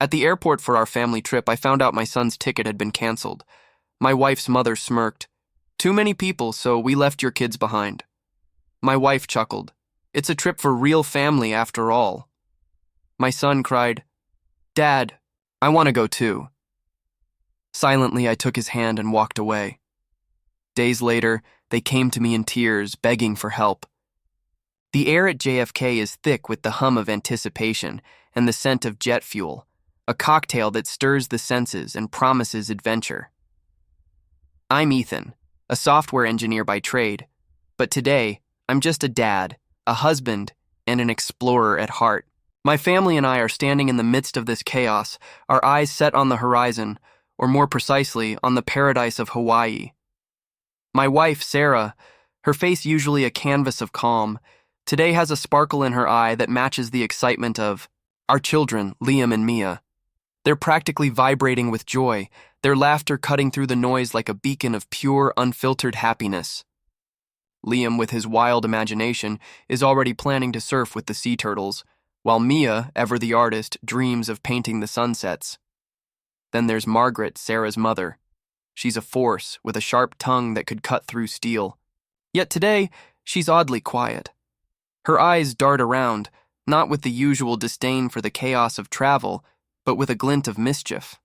At the airport for our family trip, I found out my son's ticket had been canceled. My wife's mother smirked. Too many people, so we left your kids behind. My wife chuckled. It's a trip for real family after all. My son cried, Dad, I want to go too. Silently, I took his hand and walked away. Days later, they came to me in tears, begging for help. The air at JFK is thick with the hum of anticipation and the scent of jet fuel, a cocktail that stirs the senses and promises adventure. I'm Ethan, a software engineer by trade, but today, I'm just a dad, a husband, and an explorer at heart. My family and I are standing in the midst of this chaos, our eyes set on the horizon, or more precisely, on the paradise of Hawaii. My wife, Sarah, her face usually a canvas of calm, today has a sparkle in her eye that matches the excitement of our children, Liam and Mia. They're practically vibrating with joy, their laughter cutting through the noise like a beacon of pure, unfiltered happiness. Liam, with his wild imagination, is already planning to surf with the sea turtles, while Mia, ever the artist, dreams of painting the sunsets. Then there's Margaret, Sarah's mother. She's a force with a sharp tongue that could cut through steel. Yet today, she's oddly quiet. Her eyes dart around, not with the usual disdain for the chaos of travel, but with a glint of mischief.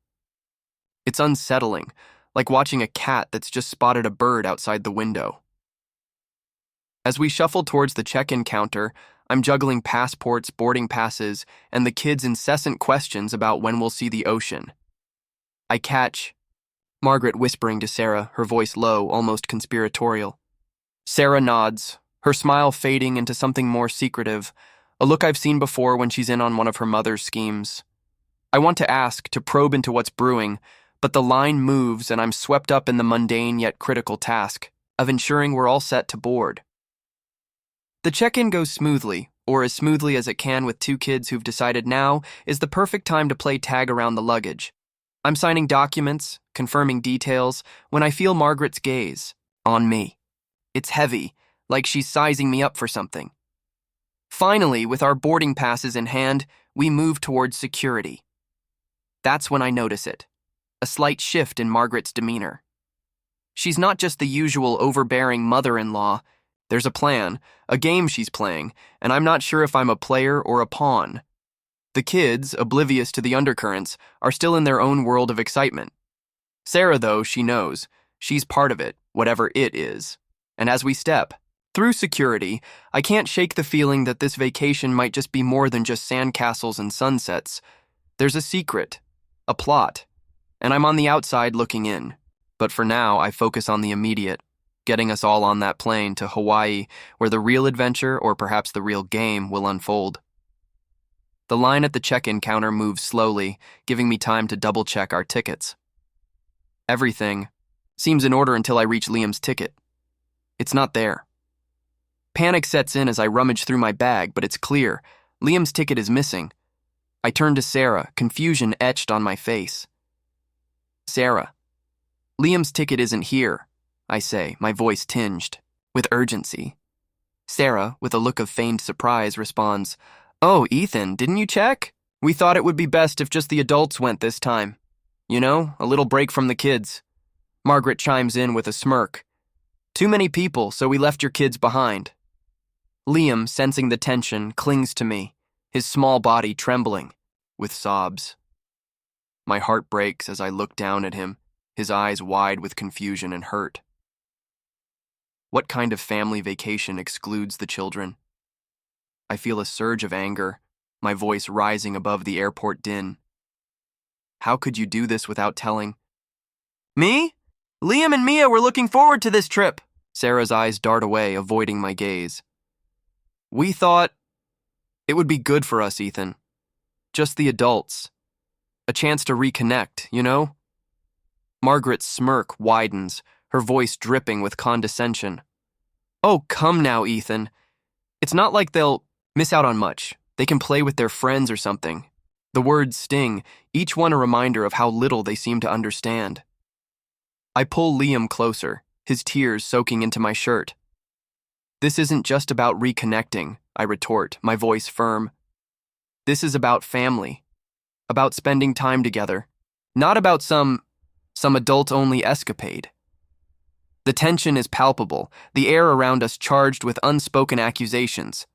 It's unsettling, like watching a cat that's just spotted a bird outside the window. As we shuffle towards the check-in counter, I'm juggling passports, boarding passes, and the kids' incessant questions about when we'll see the ocean. I catch Margaret whispering to Sarah, her voice low, almost conspiratorial. Sarah nods, her smile fading into something more secretive, a look I've seen before when she's in on one of her mother's schemes. I want to ask, to probe into what's brewing, but the line moves and I'm swept up in the mundane yet critical task of ensuring we're all set to board. The check-in goes smoothly, or as smoothly as it can with two kids who've decided now is the perfect time to play tag around the luggage. I'm signing documents, confirming details, when I feel Margaret's gaze on me. It's heavy, like she's sizing me up for something. Finally, with our boarding passes in hand, we move towards security. That's when I notice it, a slight shift in Margaret's demeanor. She's not just the usual overbearing mother-in-law. There's a plan, a game she's playing, and I'm not sure if I'm a player or a pawn. The kids, oblivious to the undercurrents, are still in their own world of excitement. Sarah, though, she knows. She's part of it, whatever it is. And as we step through security, I can't shake the feeling that this vacation might just be more than just sandcastles and sunsets. There's a secret, a plot, and I'm on the outside looking in. But for now, I focus on the immediate, getting us all on that plane to Hawaii, where the real adventure, or perhaps the real game, will unfold. The line at the check-in counter moves slowly, giving me time to double-check our tickets. Everything seems in order until I reach Liam's ticket. It's not there. Panic sets in as I rummage through my bag, but it's clear. Liam's ticket is missing. I turn to Sarah, confusion etched on my face. Sarah, Liam's ticket isn't here, I say, my voice tinged with urgency. Sarah, with a look of feigned surprise, responds, Oh, Ethan, didn't you check? We thought it would be best if just the adults went this time. You know, a little break from the kids. Margaret chimes in with a smirk. Too many people, so we left your kids behind. Liam, sensing the tension, clings to me, his small body trembling with sobs. My heart breaks as I look down at him, his eyes wide with confusion and hurt. What kind of family vacation excludes the children? I feel a surge of anger, my voice rising above the airport din. How could you do this without telling? Me? Liam and Mia were looking forward to this trip. Sarah's eyes dart away, avoiding my gaze. We thought it would be good for us, Ethan. Just the adults. A chance to reconnect, you know? Margaret's smirk widens, her voice dripping with condescension. Oh, come now, Ethan. It's not like they'll miss out on much. They can play with their friends or something. The words sting, each one a reminder of how little they seem to understand. I pull Liam closer, his tears soaking into my shirt. This isn't just about reconnecting, I retort, my voice firm. This is about family. about spending time together, not about some adult-only escapade. The tension is palpable, the air around us charged with unspoken accusations.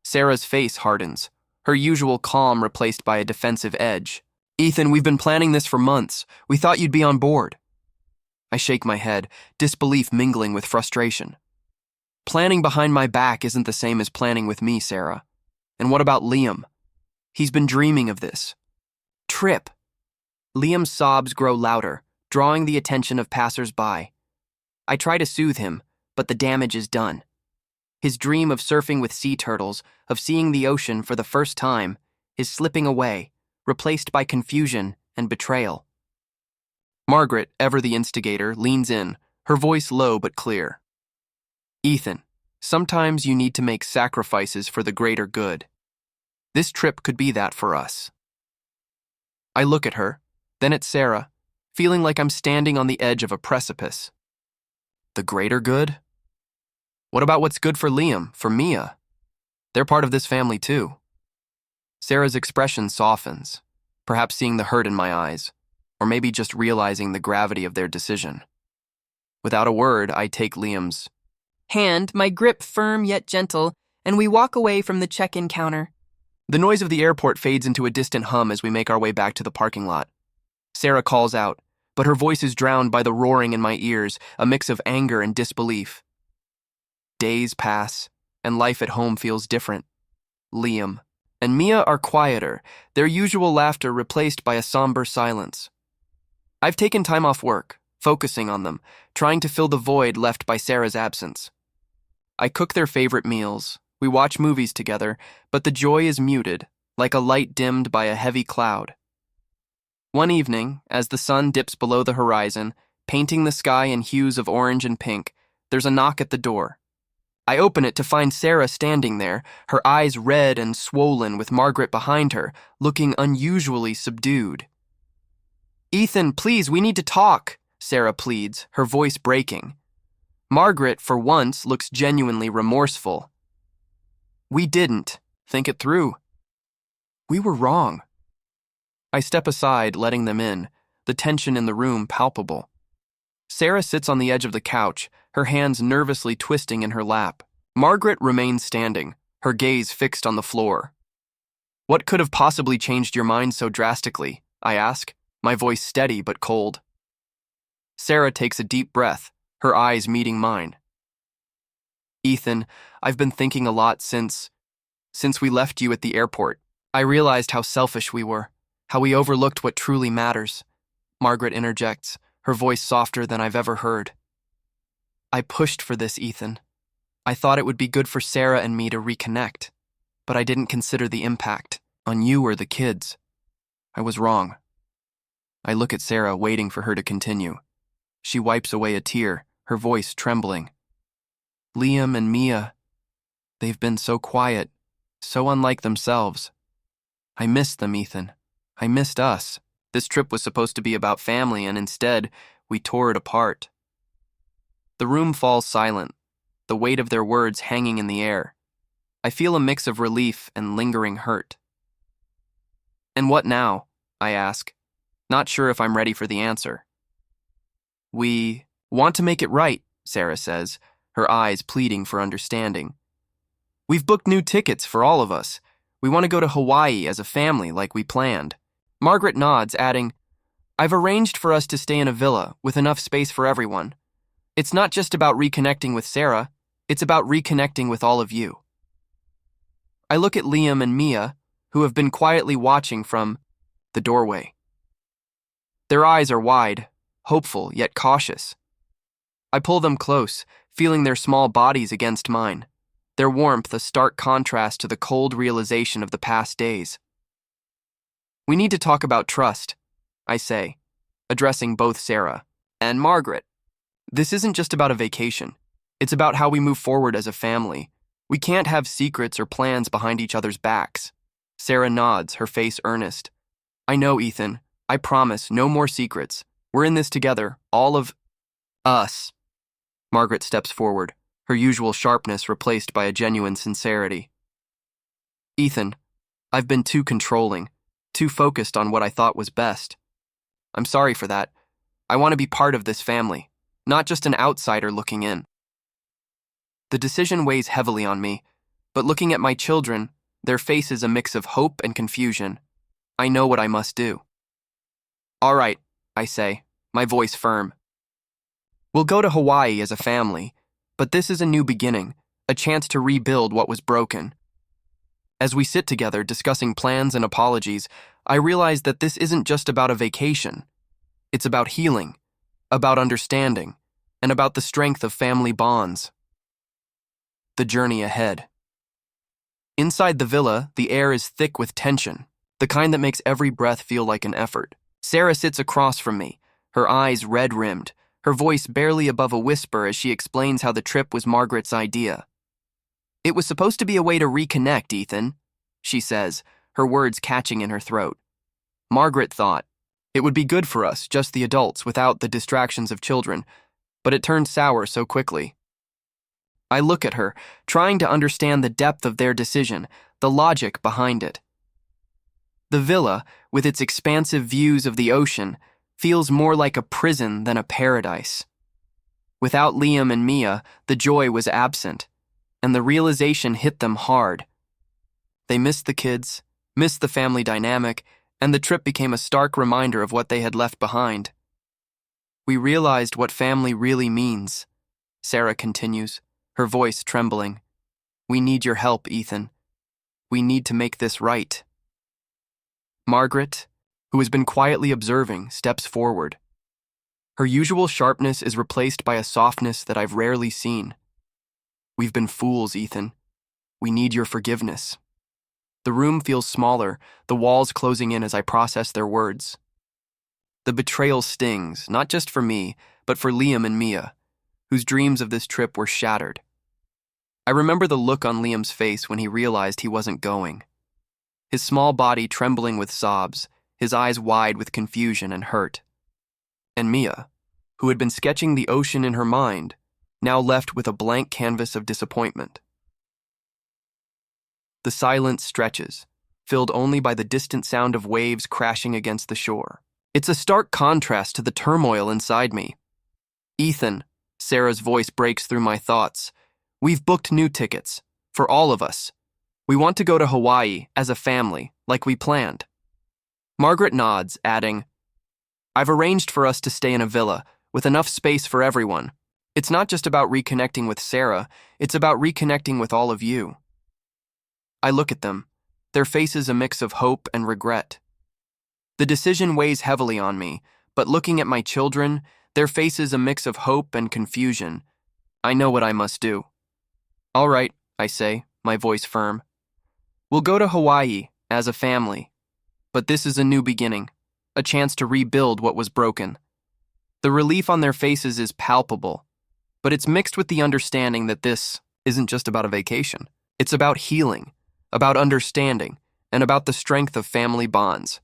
Sarah's face hardens, her usual calm replaced by a defensive edge. "Ethan, we've been planning this for months. We thought you'd be on board." I shake my head, disbelief mingling with frustration. Planning behind my back isn't the same as planning with me, Sarah. And what about Liam? He's been dreaming of this. Trip. Liam's sobs grow louder, drawing the attention of passers-by. I try to soothe him, but the damage is done. His dream of surfing with sea turtles, of seeing the ocean for the first time, is slipping away, replaced by confusion and betrayal. Margaret, ever the instigator, leans in, her voice low but clear. "Ethan, sometimes you need to make sacrifices for the greater good. This trip could be that for us." I look at her, then at Sarah, feeling like I'm standing on the edge of a precipice. The greater good? What about what's good for Liam, for Mia? They're part of this family too. Sarah's expression softens, perhaps seeing the hurt in my eyes, or maybe just realizing the gravity of their decision. Without a word, I take Liam's hand, my grip firm yet gentle, and we walk away from the check-in counter. The noise of the airport fades into a distant hum as we make our way back to the parking lot. Sarah calls out, but her voice is drowned by the roaring in my ears, a mix of anger and disbelief. Days pass, and life at home feels different. Liam and Mia are quieter, their usual laughter replaced by a somber silence. I've taken time off work, focusing on them, trying to fill the void left by Sarah's absence. I cook their favorite meals, we watch movies together, but the joy is muted, like a light dimmed by a heavy cloud. One evening, as the sun dips below the horizon, painting the sky in hues of orange and pink, there's a knock at the door. I open it to find Sarah standing there, her eyes red and swollen with Margaret behind her, looking unusually subdued. "Ethan, please, we need to talk," Sarah pleads, her voice breaking. Margaret, for once, looks genuinely remorseful. "We didn't think it through. We were wrong." I step aside, letting them in, the tension in the room palpable. Sarah sits on the edge of the couch, her hands nervously twisting in her lap. Margaret remains standing, her gaze fixed on the floor. "What could have possibly changed your mind so drastically?" I ask, my voice steady but cold. Sarah takes a deep breath, her eyes meeting mine. "Ethan, I've been thinking a lot since we left you at the airport. I realized how selfish we were, how we overlooked what truly matters." Margaret interjects, her voice softer than I've ever heard. "I pushed for this, Ethan. I thought it would be good for Sarah and me to reconnect, but I didn't consider the impact on you or the kids. I was wrong." I look at Sarah, waiting for her to continue. She wipes away a tear, her voice trembling. "Liam and Mia, they've been so quiet, so unlike themselves. I missed them, Ethan. I missed us. This trip was supposed to be about family, and instead, we tore it apart." The room falls silent, the weight of their words hanging in the air. I feel a mix of relief and lingering hurt. "And what now?" I ask, not sure if I'm ready for the answer. "We want to make it right," Sarah says, her eyes pleading for understanding. "We've booked new tickets for all of us. We want to go to Hawaii as a family like we planned." Margaret nods, adding, "I've arranged for us to stay in a villa with enough space for everyone. It's not just about reconnecting with Sarah, it's about reconnecting with all of you." I look at Liam and Mia, who have been quietly watching from the doorway. Their eyes are wide, hopeful yet cautious. I pull them close, feeling their small bodies against mine, their warmth a stark contrast to the cold realization of the past days. "We need to talk about trust," I say, addressing both Sarah and Margaret. "This isn't just about a vacation. It's about how we move forward as a family. We can't have secrets or plans behind each other's backs." Sarah nods, her face earnest. "I know, Ethan. I promise, no more secrets. We're in this together, all of us." Margaret steps forward, her usual sharpness replaced by a genuine sincerity. "Ethan, I've been too controlling, too focused on what I thought was best. I'm sorry for that. I want to be part of this family, not just an outsider looking in. The decision weighs heavily on me, but looking at my children, their faces a mix of hope and confusion. I know what I must do. All right, I say, my voice firm. We'll go to Hawaii as a family, but this is a new beginning, a chance to rebuild what was broken. As we sit together discussing plans and apologies, I realize that this isn't just about a vacation. It's about healing, about understanding, and about the strength of family bonds. The journey ahead. Inside the villa, the air is thick with tension, the kind that makes every breath feel like an effort. Sarah sits across from me, her eyes red-rimmed, her voice barely above a whisper as she explains how the trip was Margaret's idea. It was supposed to be a way to reconnect, Ethan, she says, her words catching in her throat. Margaret thought, it would be good for us, just the adults, without the distractions of children, but it turned sour so quickly. I look at her, trying to understand the depth of their decision, the logic behind it. The villa, with its expansive views of the ocean, feels more like a prison than a paradise. Without Liam and Mia, the joy was absent, and the realization hit them hard. They missed the kids, missed the family dynamic, and the trip became a stark reminder of what they had left behind. We realized what family really means, Sarah continues, her voice trembling. We need your help, Ethan. We need to make this right. Margaret, who has been quietly observing, steps forward. Her usual sharpness is replaced by a softness that I've rarely seen. We've been fools, Ethan. We need your forgiveness. The room feels smaller, the walls closing in as I process their words. The betrayal stings, not just for me, but for Liam and Mia, whose dreams of this trip were shattered. I remember the look on Liam's face when he realized he wasn't going. His small body trembling with sobs, his eyes wide with confusion and hurt. And Mia, who had been sketching the ocean in her mind, now left with a blank canvas of disappointment. The silence stretches, filled only by the distant sound of waves crashing against the shore. It's a stark contrast to the turmoil inside me. Ethan, Sarah's voice breaks through my thoughts. We've booked new tickets, for all of us. We want to go to Hawaii as a family, like we planned. Margaret nods, adding, I've arranged for us to stay in a villa, with enough space for everyone. It's not just about reconnecting with Sarah, it's about reconnecting with all of you. I look at them, their faces a mix of hope and regret. The decision weighs heavily on me, but looking at my children, their faces a mix of hope and confusion. I know what I must do. All right, I say, my voice firm. We'll go to Hawaii as a family, but this is a new beginning, a chance to rebuild what was broken. The relief on their faces is palpable, but it's mixed with the understanding that this isn't just about a vacation. It's about healing, about understanding, and about the strength of family bonds.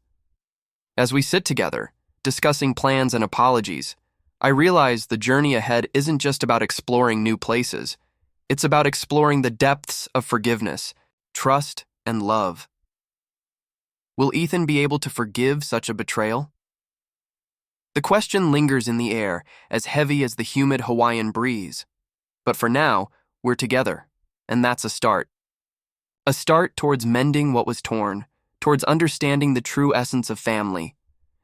As we sit together, discussing plans and apologies, I realize the journey ahead isn't just about exploring new places. It's about exploring the depths of forgiveness, trust, and love. Will Ethan be able to forgive such a betrayal? The question lingers in the air, as heavy as the humid Hawaiian breeze. But for now, we're together, and that's a start. A start towards mending what was torn, towards understanding the true essence of family.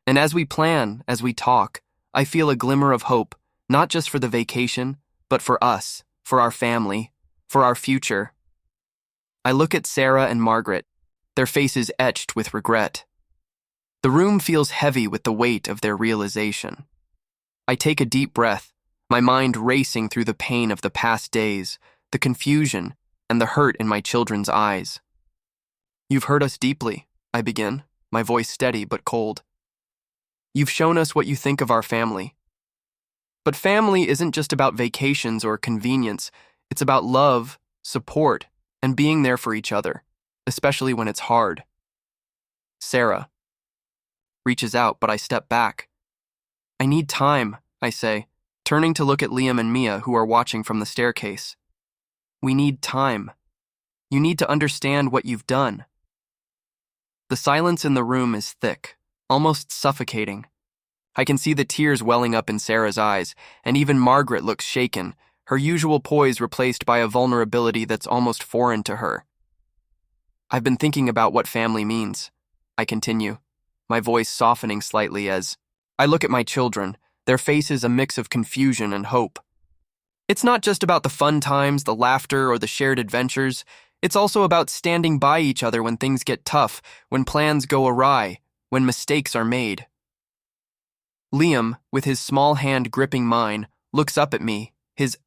And as we plan, as we talk, I feel a glimmer of hope, not just for the vacation, but for us, for our family, for our future. I look at Sarah and Margaret, their faces etched with regret. The room feels heavy with the weight of their realization. I take a deep breath, my mind racing through the pain of the past days, the confusion, and the hurt in my children's eyes. You've hurt us deeply, I begin, my voice steady but cold. You've shown us what you think of our family. But family isn't just about vacations or convenience. It's about love, support, and being there for each other, especially when it's hard. Sarah reaches out, but I step back. I need time, I say, turning to look at Liam and Mia, who are watching from the staircase. We need time. You need to understand what you've done. The silence in the room is thick, almost suffocating. I can see the tears welling up in Sarah's eyes, and even Margaret looks shaken, her usual poise replaced by a vulnerability that's almost foreign to her. I've been thinking about what family means, I continue, my voice softening slightly as I look at my children, their faces a mix of confusion and hope. It's not just about the fun times, the laughter, or the shared adventures. It's also about standing by each other when things get tough, when plans go awry, when mistakes are made. Liam, with his small hand gripping mine, looks up at me, his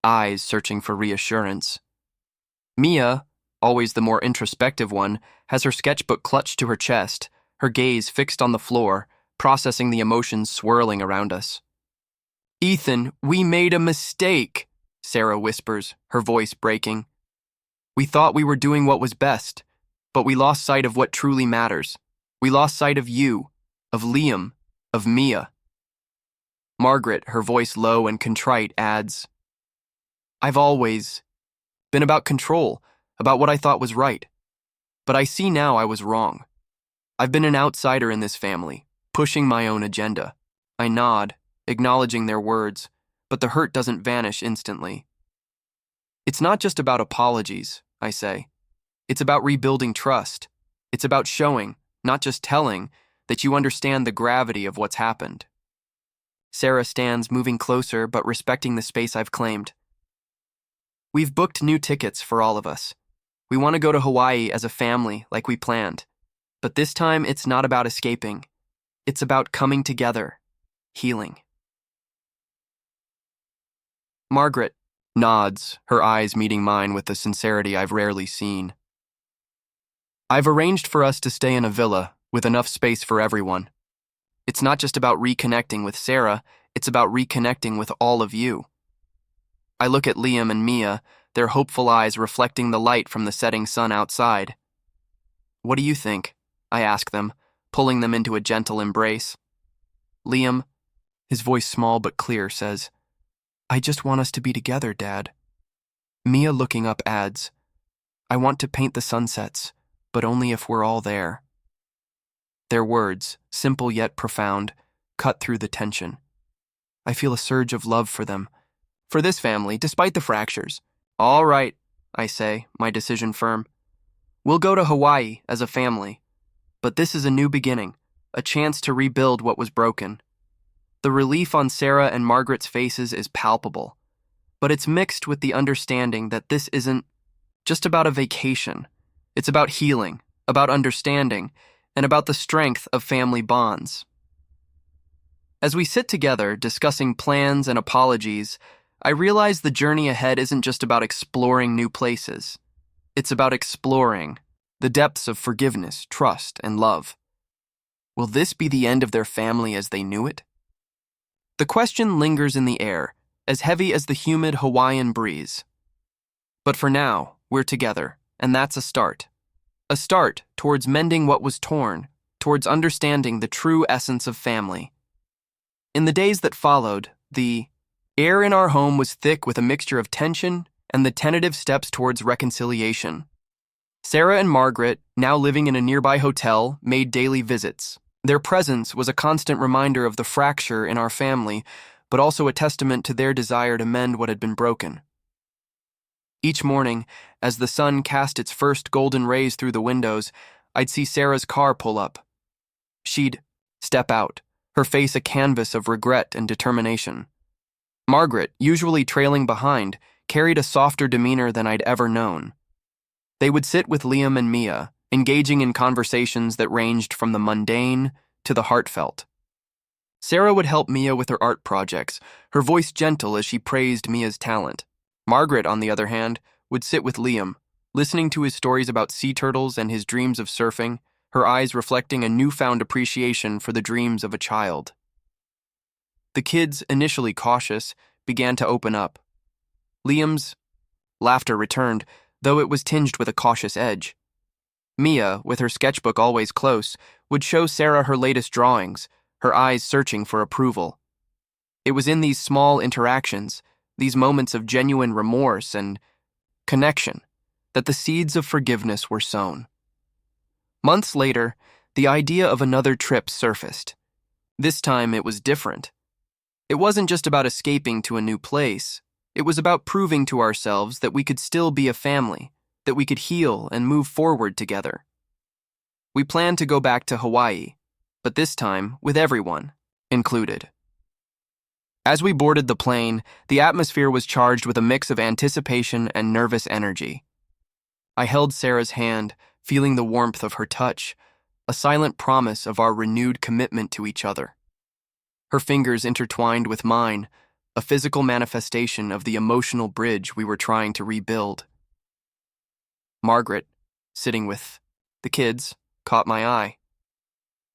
eyes searching for reassurance. Mia, always the more introspective one, has her sketchbook clutched to her chest, her gaze fixed on the floor, processing the emotions swirling around us. "Ethan, we made a mistake," Sarah whispers, her voice breaking. "We thought we were doing what was best, but we lost sight of what truly matters. We lost sight of you, of Liam, of Mia." Margaret, her voice low and contrite, adds, "I've always been about control, about what I thought was right. But I see now I was wrong. I've been an outsider in this family, pushing my own agenda." I nod, acknowledging their words, but the hurt doesn't vanish instantly. "It's not just about apologies," I say. "It's about rebuilding trust. It's about showing, not just telling, that you understand the gravity of what's happened." Sarah stands, moving closer but respecting the space I've claimed. "We've booked new tickets for all of us. We want to go to Hawaii as a family like we planned. But this time it's not about escaping. It's about coming together, healing." Margaret nods, her eyes meeting mine with the sincerity I've rarely seen. "I've arranged for us to stay in a villa with enough space for everyone. It's not just about reconnecting with Sarah, it's about reconnecting with all of you." I look at Liam and Mia, their hopeful eyes reflecting the light from the setting sun outside. "What do you think?" I ask them, pulling them into a gentle embrace. Liam, his voice small but clear, says, "I just want us to be together, Dad." Mia, looking up, adds, "I want to paint the sunsets, but only if we're all there." Their words, simple yet profound, cut through the tension. I feel a surge of love for them, for this family, despite the fractures. "All right," I say, my decision firm. "We'll go to Hawaii as a family. But this is a new beginning, a chance to rebuild what was broken." The relief on Sarah and Margaret's faces is palpable, but it's mixed with the understanding that this isn't just about a vacation. It's about healing, about understanding, and about the strength of family bonds. As we sit together, discussing plans and apologies, I realize the journey ahead isn't just about exploring new places. It's about exploring the depths of forgiveness, trust, and love. Will this be the end of their family as they knew it? The question lingers in the air, as heavy as the humid Hawaiian breeze. But for now, we're together, and that's a start. A start towards mending what was torn, towards understanding the true essence of family. In the days that followed, the air in our home was thick with a mixture of tension and the tentative steps towards reconciliation. Sarah and Margaret, now living in a nearby hotel, made daily visits. Their presence was a constant reminder of the fracture in our family, but also a testament to their desire to mend what had been broken. Each morning, as the sun cast its first golden rays through the windows, I'd see Sarah's car pull up. She'd step out, her face a canvas of regret and determination. Margaret, usually trailing behind, carried a softer demeanor than I'd ever known. They would sit with Liam and Mia, engaging in conversations that ranged from the mundane to the heartfelt. Sarah would help Mia with her art projects, her voice gentle as she praised Mia's talent. Margaret, on the other hand, would sit with Liam, listening to his stories about sea turtles and his dreams of surfing, her eyes reflecting a newfound appreciation for the dreams of a child. The kids, initially cautious, began to open up. Liam's laughter returned, though it was tinged with a cautious edge. Mia, with her sketchbook always close, would show Sarah her latest drawings, her eyes searching for approval. It was in these small interactions, these moments of genuine remorse and connection, that the seeds of forgiveness were sown. Months later, the idea of another trip surfaced. This time it was different. It wasn't just about escaping to a new place. It was about proving to ourselves that we could still be a family, that we could heal and move forward together. We planned to go back to Hawaii, but this time with everyone included. As we boarded the plane, the atmosphere was charged with a mix of anticipation and nervous energy. I held Sarah's hand, feeling the warmth of her touch, a silent promise of our renewed commitment to each other. Her fingers intertwined with mine, a physical manifestation of the emotional bridge we were trying to rebuild. Margaret, sitting with the kids, caught my eye.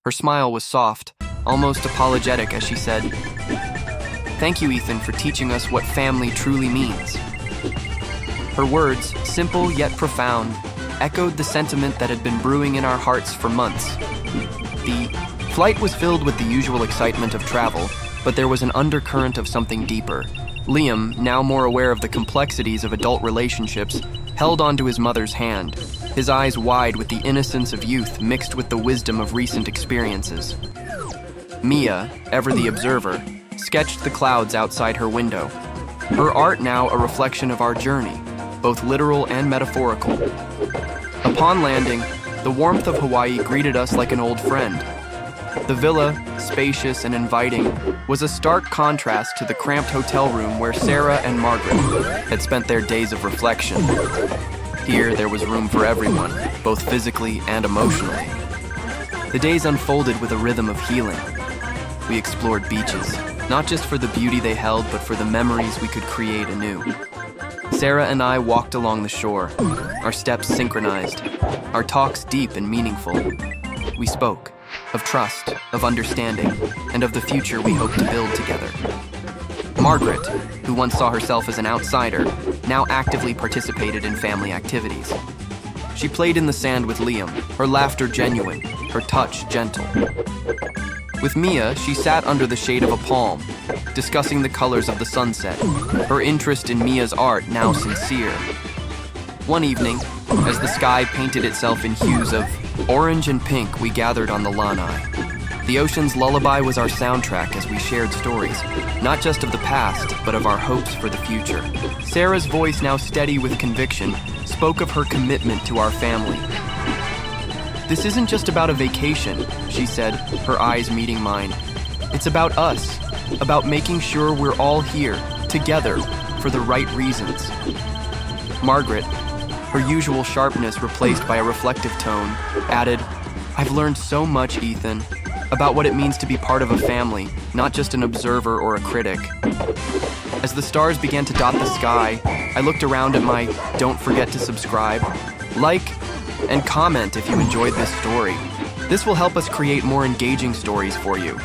Her smile was soft, almost apologetic as she said, "Thank you, Ethan, for teaching us what family truly means." Her words, simple yet profound, echoed the sentiment that had been brewing in our hearts for months. The flight was filled with the usual excitement of travel, but there was an undercurrent of something deeper. Liam, now more aware of the complexities of adult relationships, held onto his mother's hand, his eyes wide with the innocence of youth mixed with the wisdom of recent experiences. Mia, ever the observer, sketched the clouds outside her window, her art now a reflection of our journey, both literal and metaphorical. Upon landing, the warmth of Hawaii greeted us like an old friend. The villa, spacious and inviting, was a stark contrast to the cramped hotel room where Sarah and Margaret had spent their days of reflection. Here, there was room for everyone, both physically and emotionally. The days unfolded with a rhythm of healing. We explored beaches, not just for the beauty they held, but for the memories we could create anew. Sarah and I walked along the shore, our steps synchronized, our talks deep and meaningful. We spoke of trust, of understanding, and of the future we hope to build together. Margaret, who once saw herself as an outsider, now actively participated in family activities. She played in the sand with Liam, her laughter genuine, her touch gentle. With Mia, she sat under the shade of a palm, discussing the colors of the sunset, her interest in Mia's art now sincere. One evening, as the sky painted itself in hues of orange and pink, we gathered on the lanai. The ocean's lullaby was our soundtrack as we shared stories, not just of the past, but of our hopes for the future. Sarah's voice, now steady with conviction, spoke of her commitment to our family. "This isn't just about a vacation," she said, her eyes meeting mine. "It's about us, about making sure we're all here, together, for the right reasons." Margaret, her usual sharpness replaced by a reflective tone, added, "I've learned so much, Ethan, about what it means to be part of a family, not just an observer or a critic." As the stars began to dot the sky, I looked around at my "Don't forget to subscribe, like, and comment if you enjoyed this story. This will help us create more engaging stories for you.